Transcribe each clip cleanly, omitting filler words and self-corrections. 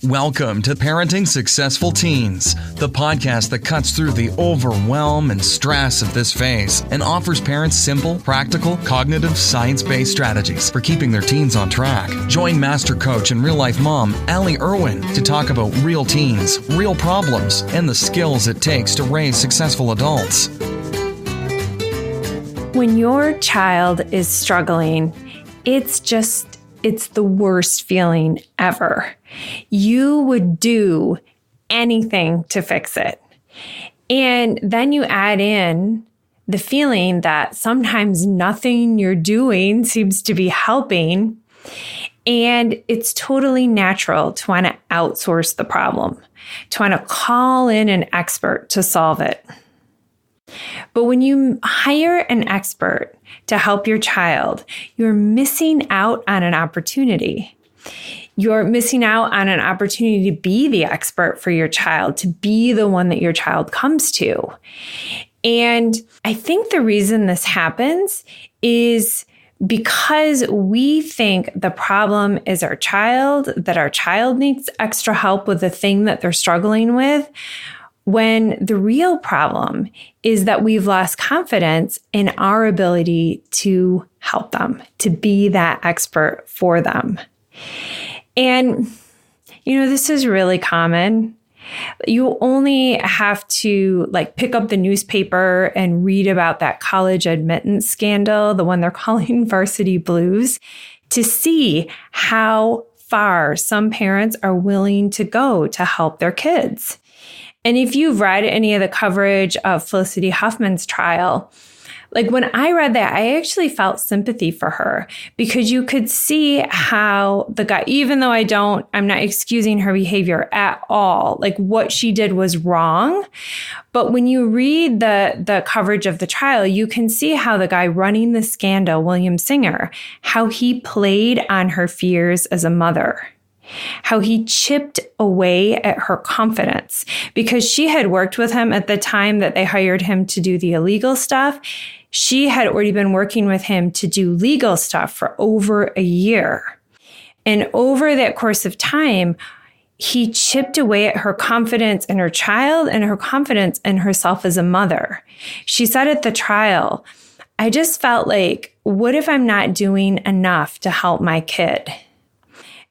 Welcome to Parenting Successful Teens, the podcast that cuts through the overwhelm and stress of this phase and offers parents simple, practical, cognitive, science-based strategies for keeping their teens on track. Join Master Coach and real-life mom, Allie Irwin, to talk about real teens, real problems, and the skills it takes to raise successful adults. When your child is struggling, it's the worst feeling ever. You would do anything to fix it. And then you add in the feeling that sometimes nothing you're doing seems to be helping. And it's totally natural to want to outsource the problem, to want to call in an expert to solve it. But when you hire an expert to help your child, you're missing out on an opportunity. You're missing out on an opportunity to be the expert for your child, to be the one that your child comes to. And I think the reason this happens is because we think the problem is our child, that our child needs extra help with the thing that they're struggling with, when the real problem is that we've lost confidence in our ability to help them, to be that expert for them. And, this is really common. You only have to pick up the newspaper and read about that college admittance scandal, the one they're calling Varsity Blues, to see how far some parents are willing to go to help their kids. And if you've read any of the coverage of Felicity Huffman's trial, when I read that, I actually felt sympathy for her because you could see how the guy, even though I'm not excusing her behavior at all, what she did was wrong. But when you read the coverage of the trial, you can see how the guy running the scandal, William Singer, how he played on her fears as a mother. How he chipped away at her confidence because she had worked with him at the time that they hired him to do the illegal stuff. She had already been working with him to do legal stuff for over a year. And over that course of time, he chipped away at her confidence in her child and her confidence in herself as a mother. She said at the trial, I just felt like, what if I'm not doing enough to help my kid?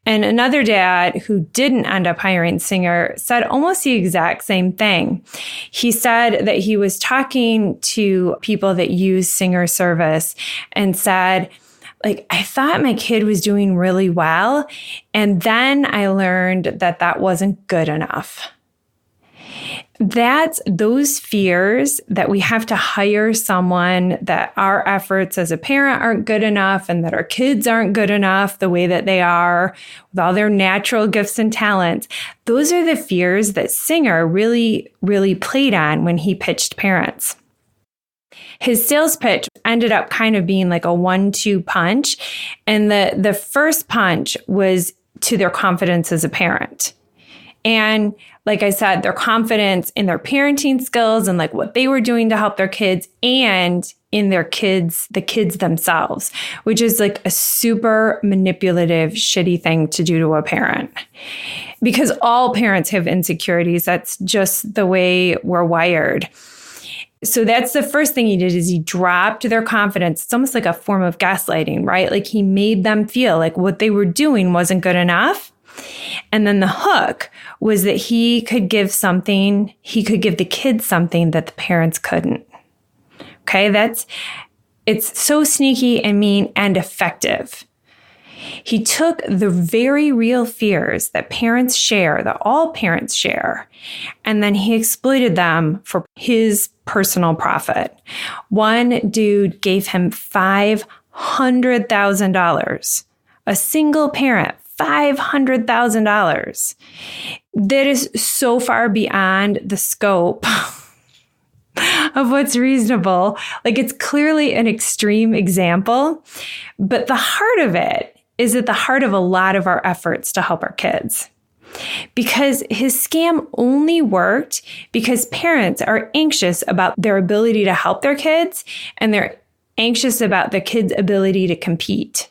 And another dad who didn't end up hiring Singer said almost the exact same thing. He said that he was talking to people that use Singer service and said, I thought my kid was doing really well. And then I learned that that wasn't good enough. That's those fears that we have to hire someone, that our efforts as a parent aren't good enough and that our kids aren't good enough the way that they are with all their natural gifts and talents. Those are the fears that Singer really, really played on when he pitched parents. His sales pitch ended up kind of being like a 1-2 punch. And the first punch was to their confidence as a parent. And like I said, their confidence in their parenting skills and what they were doing to help their kids and in the kids themselves, which is a super manipulative, shitty thing to do to a parent. Because all parents have insecurities. That's just the way we're wired. So that's the first thing he did is he dropped their confidence. It's almost like a form of gaslighting, right? He made them feel like what they were doing wasn't good enough. And then the hook was that he could give the kids something that the parents couldn't. Okay, it's so sneaky and mean and effective. He took the very real fears that parents share, that all parents share, and then he exploited them for his personal profit. One dude gave him $500,000, a single parent, $500,000. That is so far beyond the scope of what's reasonable. It's clearly an extreme example, but the heart of it is at the heart of a lot of our efforts to help our kids. Because his scam only worked because parents are anxious about their ability to help their kids and they're anxious about their kids' ability to compete.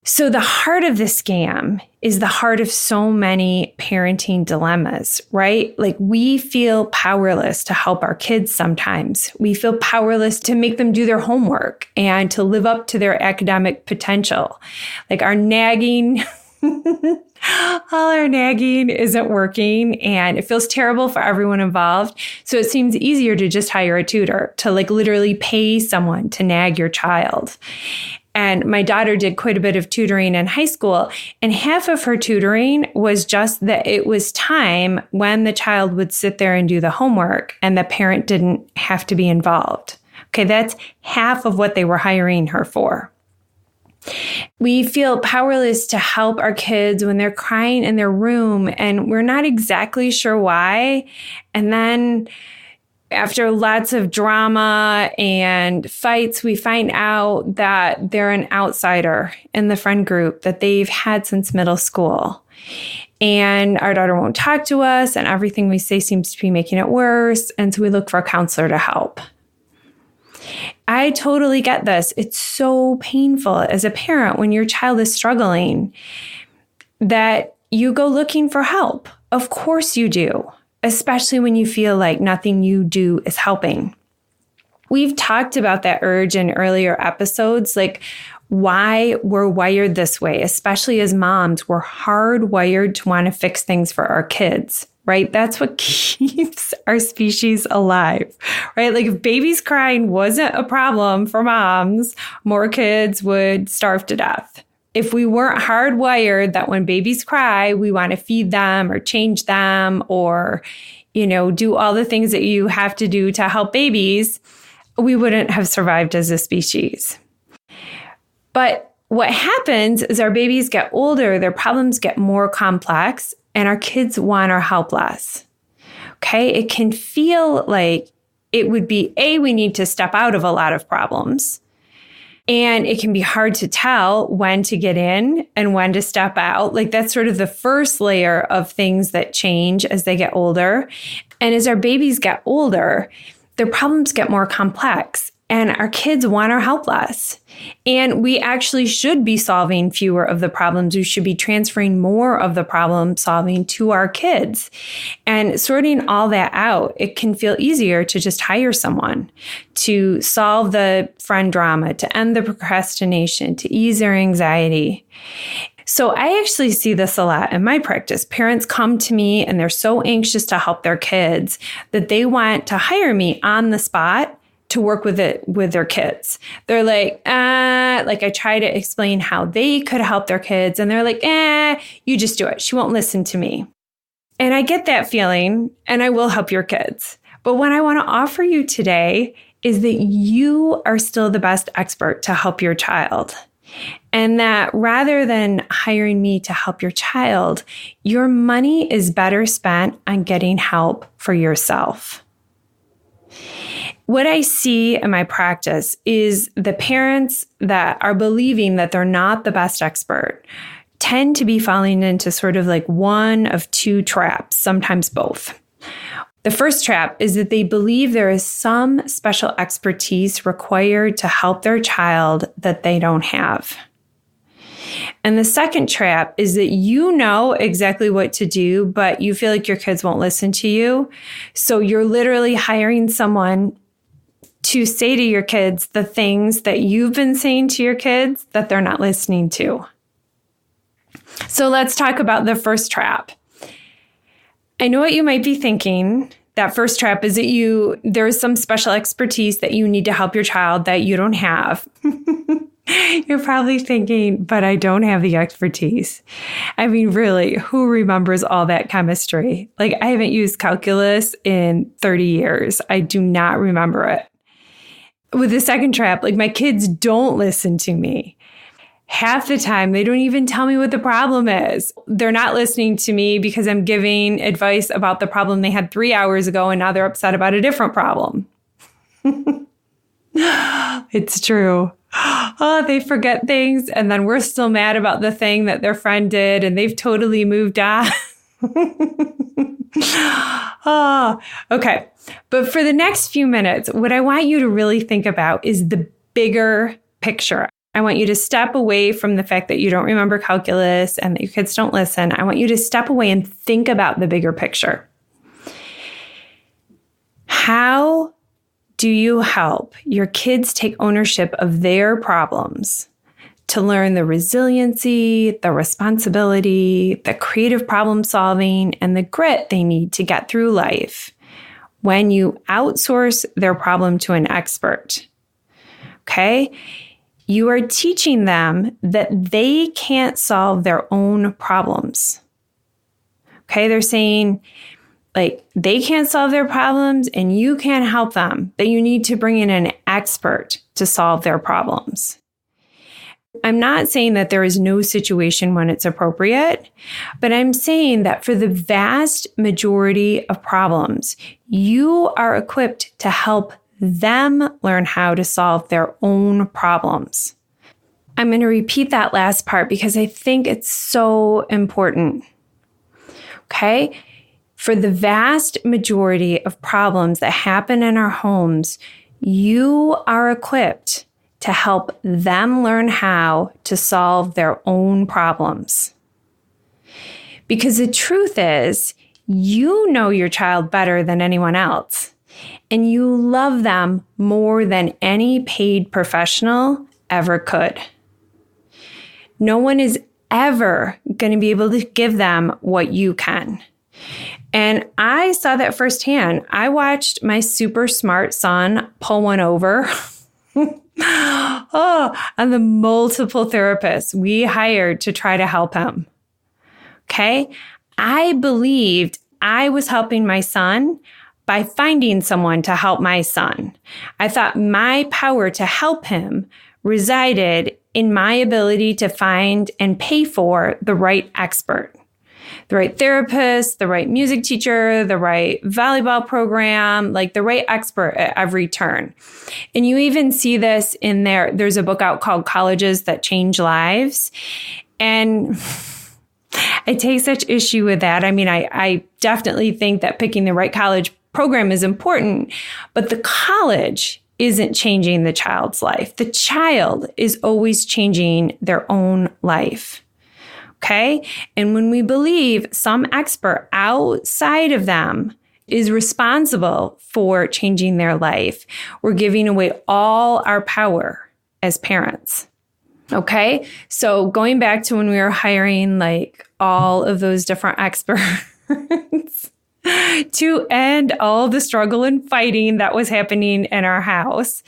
So the heart of the scam is the heart of so many parenting dilemmas, right? Like we feel powerless to help our kids sometimes. We feel powerless to make them do their homework and to live up to their academic potential. Like our nagging, all our nagging isn't working and it feels terrible for everyone involved. So it seems easier to just hire a tutor, to like literally pay someone to nag your child. And my daughter did quite a bit of tutoring in high school, and half of her tutoring was just that it was time when the child would sit there and do the homework and the parent didn't have to be involved. Okay, that's half of what they were hiring her for. We feel powerless to help our kids when they're crying in their room and we're not exactly sure why. And then after lots of drama and fights, we find out that they're an outsider in the friend group that they've had since middle school. And our daughter won't talk to us, and everything we say seems to be making it worse. And so we look for a counselor to help. I totally get this. It's so painful as a parent when your child is struggling that you go looking for help. Of course you do. Especially when you feel like nothing you do is helping. We've talked about that urge in earlier episodes, like why we're wired this way, especially as moms. We're hardwired to want to fix things for our kids, right? That's what keeps our species alive, right? Like if babies crying wasn't a problem for moms, more kids would starve to death. If we weren't hardwired that when babies cry, we want to feed them or change them or, do all the things that you have to do to help babies, we wouldn't have survived as a species. But what happens is our babies get older, their problems get more complex, and our kids want our help less. Okay, it can feel like it would be, we need to step out of a lot of problems. And it can be hard to tell when to get in and when to step out. Like that's sort of the first layer of things that change as they get older. And as our babies get older, their problems get more complex and our kids want our help less. And we actually should be solving fewer of the problems. We should be transferring more of the problem solving to our kids. And sorting all that out, it can feel easier to just hire someone to solve the friend drama, to end the procrastination, to ease their anxiety. So I actually see this a lot in my practice. Parents come to me and they're so anxious to help their kids that they want to hire me on the spot to work with their kids. They're like I try to explain how they could help their kids. And they're like, you just do it. She won't listen to me. And I get that feeling and I will help your kids. But what I want to offer you today is that you are still the best expert to help your child. And that rather than hiring me to help your child, your money is better spent on getting help for yourself. What I see in my practice is the parents that are believing that they're not the best expert tend to be falling into sort of like one of two traps, sometimes both. The first trap is that they believe there is some special expertise required to help their child that they don't have. And the second trap is that you know exactly what to do, but you feel like your kids won't listen to you. So you're literally hiring someone to say to your kids the things that you've been saying to your kids that they're not listening to. So let's talk about the first trap. I know what you might be thinking. That first trap is that there's some special expertise that you need to help your child that you don't have. You're probably thinking, but I don't have the expertise. I mean, really, who remembers all that chemistry? Like, I haven't used calculus in 30 years. I do not remember it. With the second trap, like my kids don't listen to me. Half the time, they don't even tell me what the problem is. They're not listening to me because I'm giving advice about the problem they had 3 hours ago, and now they're upset about a different problem. It's true. Oh, they forget things, and then we're still mad about the thing that their friend did, and they've totally moved on. Oh, okay. But for the next few minutes, what I want you to really think about is the bigger picture. I want you to step away from the fact that you don't remember calculus and that your kids don't listen. I want you to step away and think about the bigger picture. How do you help your kids take ownership of their problems to learn the resiliency, the responsibility, the creative problem solving, and the grit they need to get through life when you outsource their problem to an expert? Okay? You are teaching them that they can't solve their own problems. Okay? They're saying, like, they can't solve their problems and you can't help them, that you need to bring in an expert to solve their problems. I'm not saying that there is no situation when it's appropriate, but I'm saying that for the vast majority of problems, you are equipped to help them learn how to solve their own problems. I'm going to repeat that last part because I think it's so important. Okay? For the vast majority of problems that happen in our homes, you are equipped to help them learn how to solve their own problems. Because the truth is, you know your child better than anyone else, and you love them more than any paid professional ever could. No one is ever going to be able to give them what you can. And I saw that firsthand. I watched my super smart son pull one over. And the multiple therapists we hired to try to help him. Okay? I believed I was helping my son by finding someone to help my son. I thought my power to help him resided in my ability to find and pay for the right expert. The right therapist, the right music teacher, the right volleyball program, like the right expert at every turn. And you even see this in there's a book out called Colleges That Change Lives. And I take such issue with that. I mean, I definitely think that picking the right college program is important, but the college isn't changing the child's life. The child is always changing their own life. Okay? And when we believe some expert outside of them is responsible for changing their life, we're giving away all our power as parents. Okay? So going back to when we were hiring like all of those different experts to end all the struggle and fighting that was happening in our house,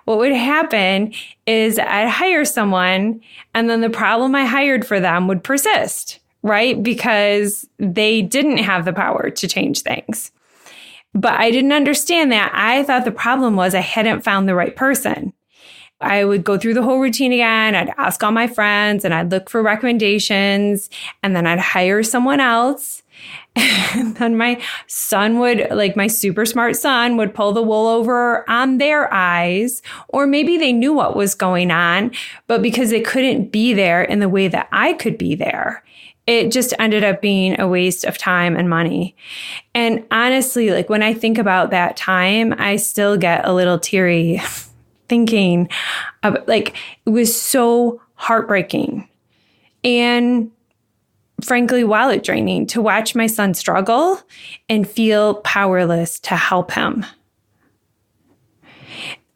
what would happen is I'd hire someone and then the problem I hired for them would persist, right? Because they didn't have the power to change things. But I didn't understand that. I thought the problem was I hadn't found the right person. I would go through the whole routine again. I'd ask all my friends and I'd look for recommendations and then I'd hire someone else. And then my son would, like my super smart son, would pull the wool over on their eyes, or maybe they knew what was going on, but because they couldn't be there in the way that I could be there, it just ended up being a waste of time and money. And honestly, like when I think about that time, I still get a little teary thinking of like, it was so heartbreaking. And frankly, wallet draining to watch my son struggle and feel powerless to help him.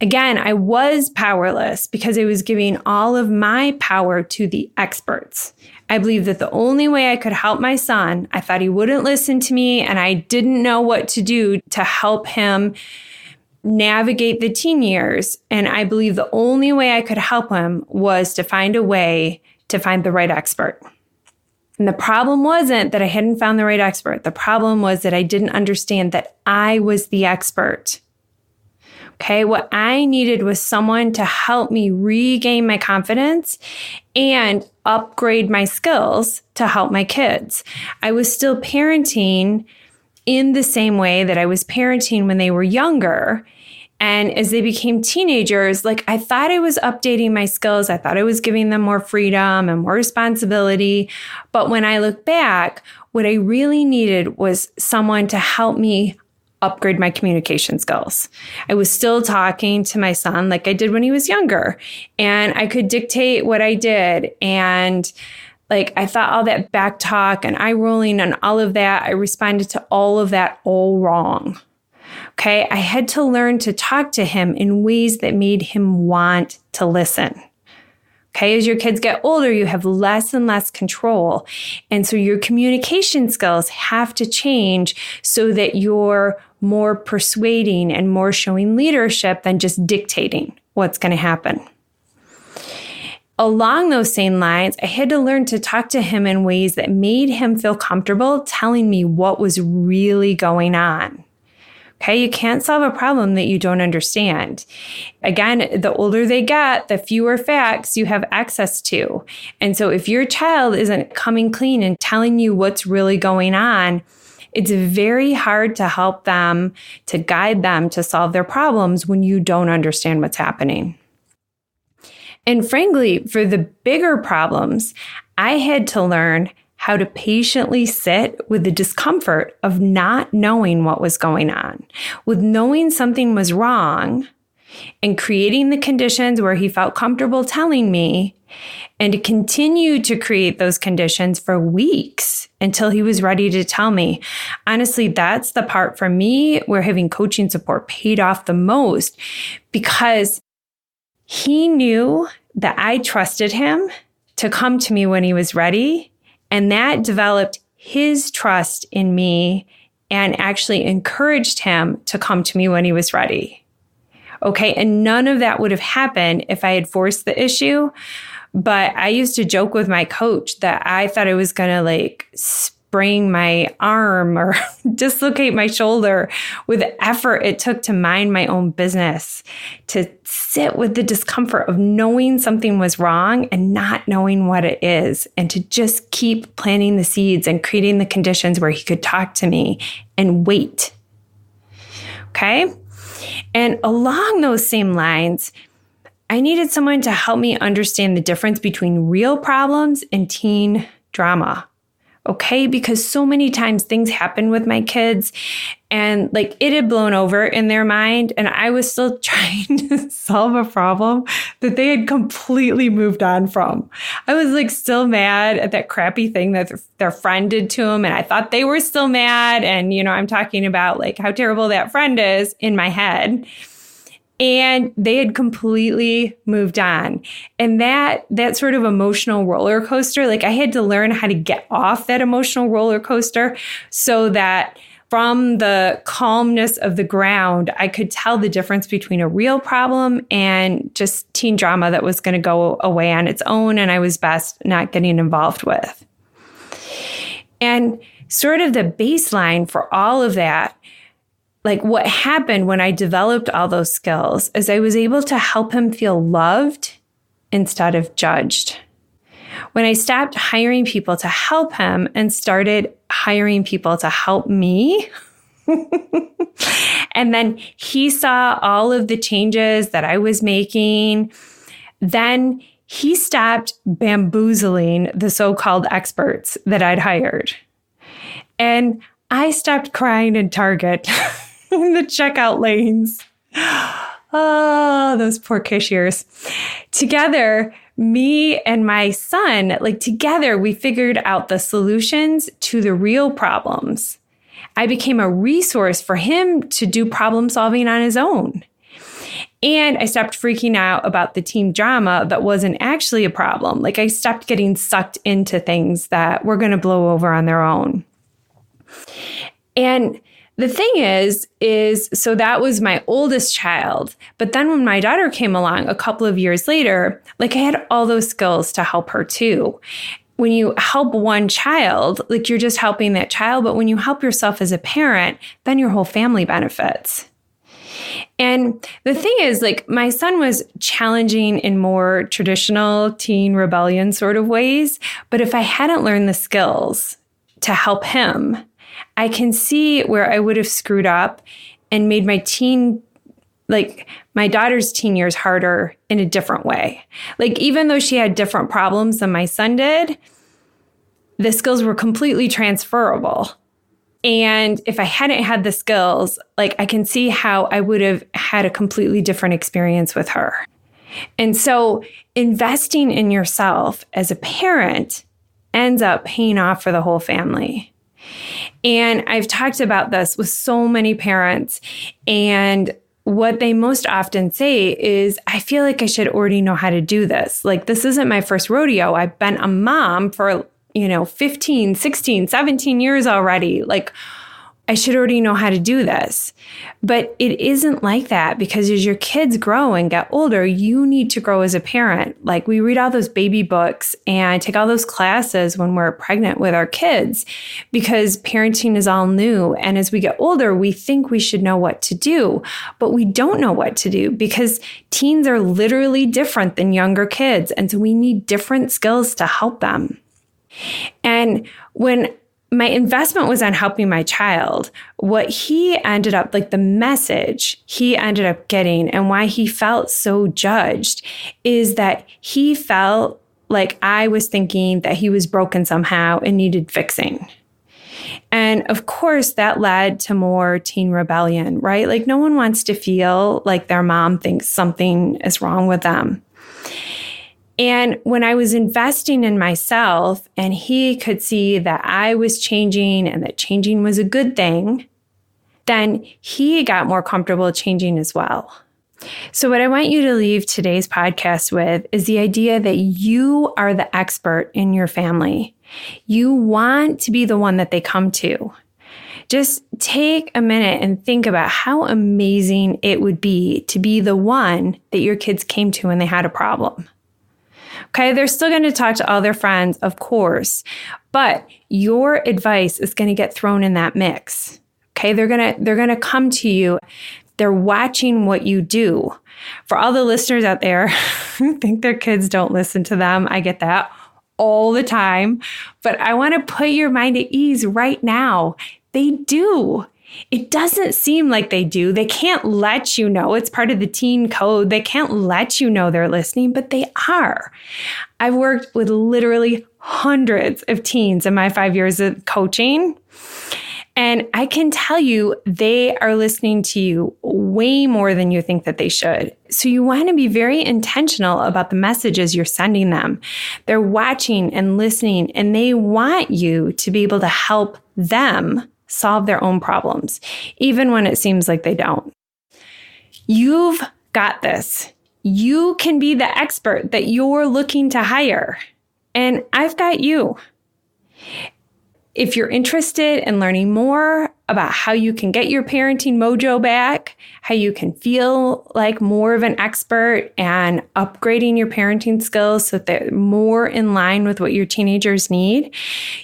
Again, I was powerless because I was giving all of my power to the experts. I believed that the only way I could help my son, I thought he wouldn't listen to me and I didn't know what to do to help him navigate the teen years. And I believe the only way I could help him was to find a way to find the right expert. And the problem wasn't that I hadn't found the right expert. The problem was that I didn't understand that I was the expert. Okay, what I needed was someone to help me regain my confidence and upgrade my skills to help my kids. I was still parenting in the same way that I was parenting when they were younger. And as they became teenagers, like I thought I was updating my skills. I thought I was giving them more freedom and more responsibility. But when I look back, what I really needed was someone to help me upgrade my communication skills. I was still talking to my son like I did when he was younger, and I could dictate what I did. And like, I thought all that back talk and eye rolling and all of that, I responded to all of that all wrong. Okay. I had to learn to talk to him in ways that made him want to listen. Okay. As your kids get older, you have less and less control. And so your communication skills have to change so that you're more persuading and more showing leadership than just dictating what's going to happen. Along those same lines, I had to learn to talk to him in ways that made him feel comfortable telling me what was really going on. Okay, you can't solve a problem that you don't understand. Again, the older they get, the fewer facts you have access to. And so if your child isn't coming clean and telling you what's really going on, it's very hard to help them, to guide them to solve their problems when you don't understand what's happening. And frankly, for the bigger problems, I had to learn how to patiently sit with the discomfort of not knowing what was going on, with knowing something was wrong and creating the conditions where he felt comfortable telling me, and to continue to create those conditions for weeks until he was ready to tell me. Honestly, that's the part for me where having coaching support paid off the most, because he knew that I trusted him to come to me when he was ready, and that developed his trust in me and actually encouraged him to come to me when he was ready. Okay, and none of that would have happened if I had forced the issue. But I used to joke with my coach that I thought I was going to like sprain my arm or dislocate my shoulder with the effort it took to mind my own business, to sit with the discomfort of knowing something was wrong and not knowing what it is, and to just keep planting the seeds and creating the conditions where he could talk to me and wait. Okay? And along those same lines, I needed someone to help me understand the difference between real problems and teen drama. Okay, because so many times things happen with my kids and like it had blown over in their mind, and I was still trying to solve a problem that they had completely moved on from. I was like still mad at that crappy thing that their friend did to them, and I thought they were still mad. And, you know, I'm talking about like how terrible that friend is in my head. And they had completely moved on. And that sort of emotional roller coaster, like I had to learn how to get off that emotional roller coaster so that from the calmness of the ground, I could tell the difference between a real problem and just teen drama that was going to go away on its own and I was best not getting involved with. And sort of the baseline for all of that, like what happened when I developed all those skills, is I was able to help him feel loved instead of judged. When I stopped hiring people to help him and started hiring people to help me, and then he saw all of the changes that I was making, then he stopped bamboozling the so-called experts that I'd hired. And I stopped crying in Target in the checkout lanes. Oh, those poor cashiers. Together, me and my son, like together, we figured out the solutions to the real problems. I became a resource for him to do problem solving on his own. And I stopped freaking out about the team drama that wasn't actually a problem. Like I stopped getting sucked into things that were going to blow over on their own. And the thing is so that was my oldest child. But then when my daughter came along a couple of years later, like I had all those skills to help her too. When you help one child, like you're just helping that child. But when you help yourself as a parent, then your whole family benefits. And the thing is, like, my son was challenging in more traditional teen rebellion sort of ways. But if I hadn't learned the skills to help him, I can see where I would have screwed up and made my daughter's teen years harder in a different way. Like, even though she had different problems than my son did, the skills were completely transferable. And if I hadn't had the skills, like I can see how I would have had a completely different experience with her. And so investing in yourself as a parent ends up paying off for the whole family. And I've talked about this with so many parents, and what they most often say is, I feel like I should already know how to do this. Like, this isn't my first rodeo. I've been a mom for, 15, 16, 17 years already. Like, I should already know how to do this. But it isn't like that, because as your kids grow and get older, you need to grow as a parent. Like, we read all those baby books and take all those classes when we're pregnant with our kids, because parenting is all new. And as we get older, we think we should know what to do, but we don't know what to do, because teens are literally different than younger kids. And so we need different skills to help them. And when my investment was on helping my child, what he ended up, like the message he ended up getting and why he felt so judged, is that he felt like I was thinking that he was broken somehow and needed fixing. And of course, that led to more teen rebellion, right? Like, no one wants to feel like their mom thinks something is wrong with them. And when I was investing in myself and he could see that I was changing and that changing was a good thing, then he got more comfortable changing as well. So what I want you to leave today's podcast with is the idea that you are the expert in your family. You want to be the one that they come to. Just take a minute and think about how amazing it would be to be the one that your kids came to when they had a problem. Okay, they're still going to talk to all their friends, of course, but your advice is going to get thrown in that mix. Okay, they're going to come to you. They're watching what you do. For all the listeners out there who think their kids don't listen to them, I get that all the time, but I want to put your mind at ease right now. They do. It doesn't seem like they do. They can't let you know. It's part of the teen code. They can't let you know they're listening, but they are. I've worked with literally hundreds of teens in my 5 years of coaching, and I can tell you they are listening to you way more than you think that they should. So you want to be very intentional about the messages you're sending them. They're watching and listening, and they want you to be able to help them solve their own problems, even when it seems like they don't. You've got this. You can be the expert that you're looking to hire. And I've got you. If you're interested in learning more about how you can get your parenting mojo back, how you can feel like more of an expert and upgrading your parenting skills so that they're more in line with what your teenagers need,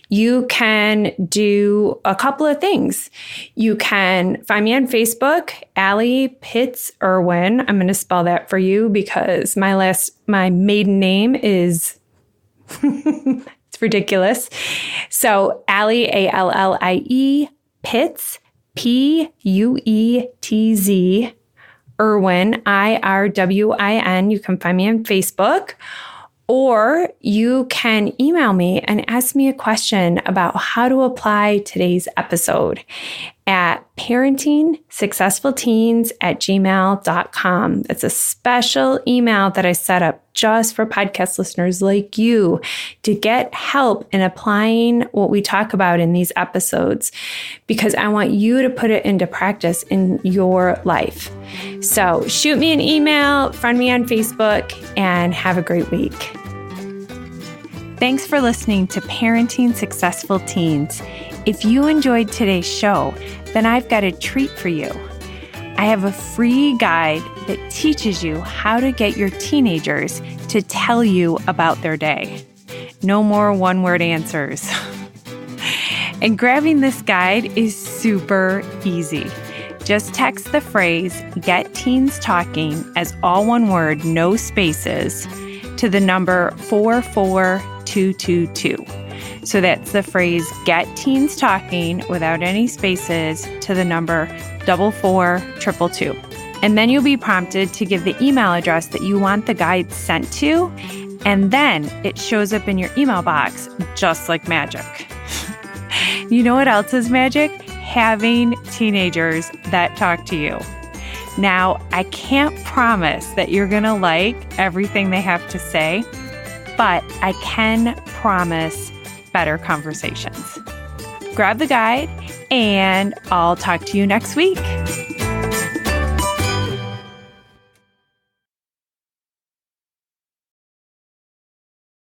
you can do a couple of things. You can find me on Facebook, Allie Pitts Irwin. I'm going to spell that for you because my maiden name is ridiculous. So Allie, Allie, Pitts, Puetz, Irwin, Irwin. You can find me on Facebook, or you can email me and ask me a question about how to apply today's episode at parentingsuccessfulteens@gmail.com. It's a special email that I set up just for podcast listeners like you to get help in applying what we talk about in these episodes, because I want you to put it into practice in your life. So shoot me an email, friend me on Facebook, and have a great week. Thanks for listening to Parenting Successful Teens. If you enjoyed today's show, then I've got a treat for you. I have a free guide that teaches you how to get your teenagers to tell you about their day. No more one-word answers. And grabbing this guide is super easy. Just text the phrase "Get Teens Talking" as all one word, no spaces, to the number 44222. So that's the phrase "Get Teens Talking" without any spaces to the number 44222. And then you'll be prompted to give the email address that you want the guide sent to, and then it shows up in your email box just like magic. You know what else is magic? having teenagers that talk to you. Now, I can't promise that you're going to like everything they have to say, but I can promise better conversations. Grab the guide, and I'll talk to you next week.